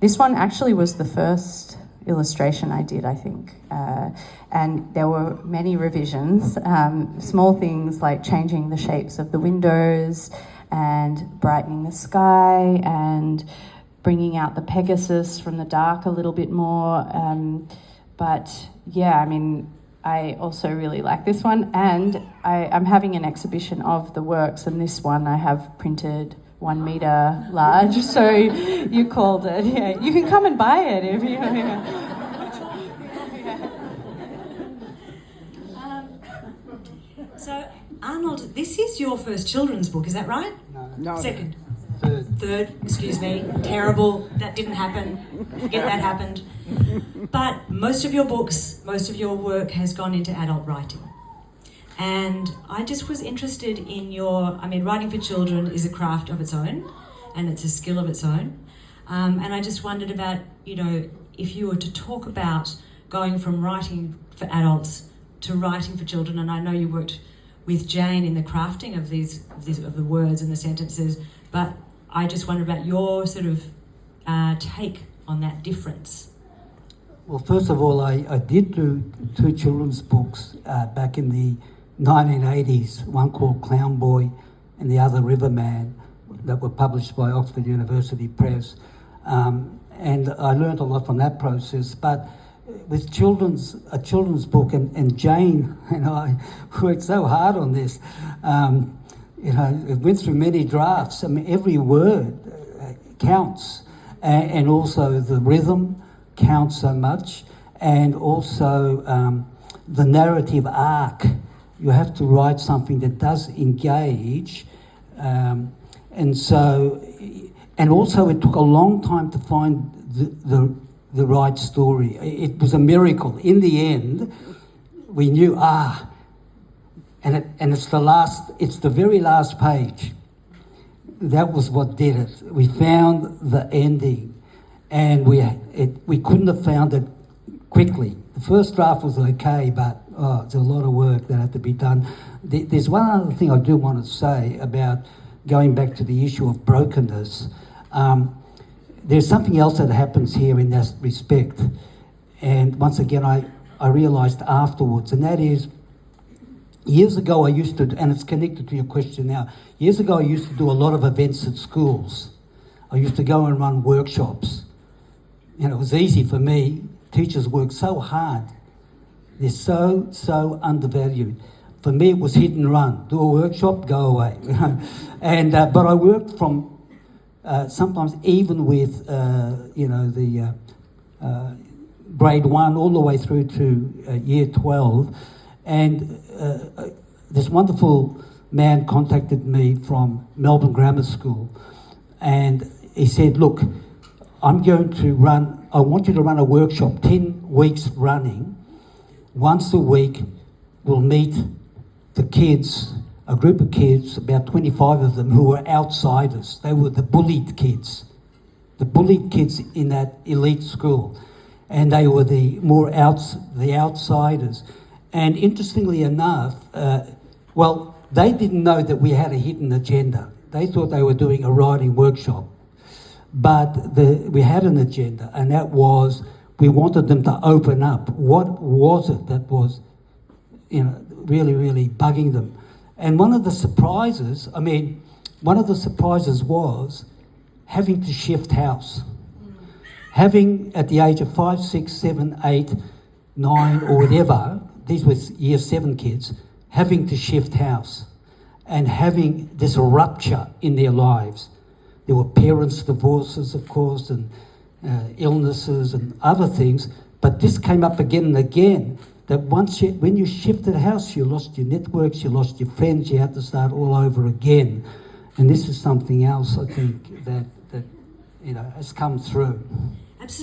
This one actually was the first illustration I did, I think, and there were many revisions, small things like changing the shapes of the windows and brightening the sky and bringing out the Pegasus from the dark a little bit more, but yeah, I mean, I also really like this one, and I'm having an exhibition of the works, and this one I have printed 1 meter large, so you called it. Yeah, you can come and buy it if you. Yeah. So, Arnold, this is your first children's book, is that right? No. Second. Third. Excuse me. Terrible. That didn't happen. Forget that happened. But most of your books, most of your work has gone into adult writing. And I just was interested in writing for children is a craft of its own, and it's a skill of its own. And I just wondered about, if you were to talk about going from writing for adults to writing for children, and I know you worked with Jane in the crafting of of the words and the sentences, but I just wondered about your sort of take on that difference. Well, first of all, I did do 2 children's books back in the 1980s, one called Clown Boy and the other Riverman, that were published by Oxford University Press. And I learned a lot from that process. But with a children's book, and Jane and I worked so hard on this, it went through many drafts. I mean, every word counts, and also the rhythm counts so much, and also the narrative arc. You have to write something that does engage, and also it took a long time to find the right story. It was a miracle. In the end, we knew, and it's the very last page. That was what did it. We found the ending, and we couldn't have found it quickly. The first draft was okay, but there's a lot of work that had to be done. There's one other thing I do want to say about going back to the issue of brokenness. There's something else that happens here in that respect, and once again I realised afterwards, and that is, years ago I used to, and it's connected to your question now, years ago I used to do a lot of events at schools. I used to go and run workshops. It was easy for me. Teachers work so hard. They're so undervalued. For me, it was hit and run. Do a workshop, go away. But I worked from sometimes even with the grade 1 all the way through to year 12, and this wonderful man contacted me from Melbourne Grammar School, and he said, "Look, I want you to run a workshop, 10 weeks running. Once a week, we'll meet the kids, a group of kids, about 25 of them, who were outsiders. They were the bullied kids in that elite school. And they were the outsiders. And interestingly enough, they didn't know that we had a hidden agenda. They thought they were doing a writing workshop. But we had an agenda, and that was, we wanted them to open up. What was it that was, really, really bugging them? And one of the surprises was having to shift house. Having, at the age of 5, 6, 7, 8, 9, or whatever, these were year 7 kids, having to shift house and having this rupture in their lives. There were parents' divorces, of course, and illnesses and other things, but this came up again and again, that when you shifted house, you lost your networks, you lost your friends, you had to start all over again. And this is something else, I think, that has come through. Absolutely.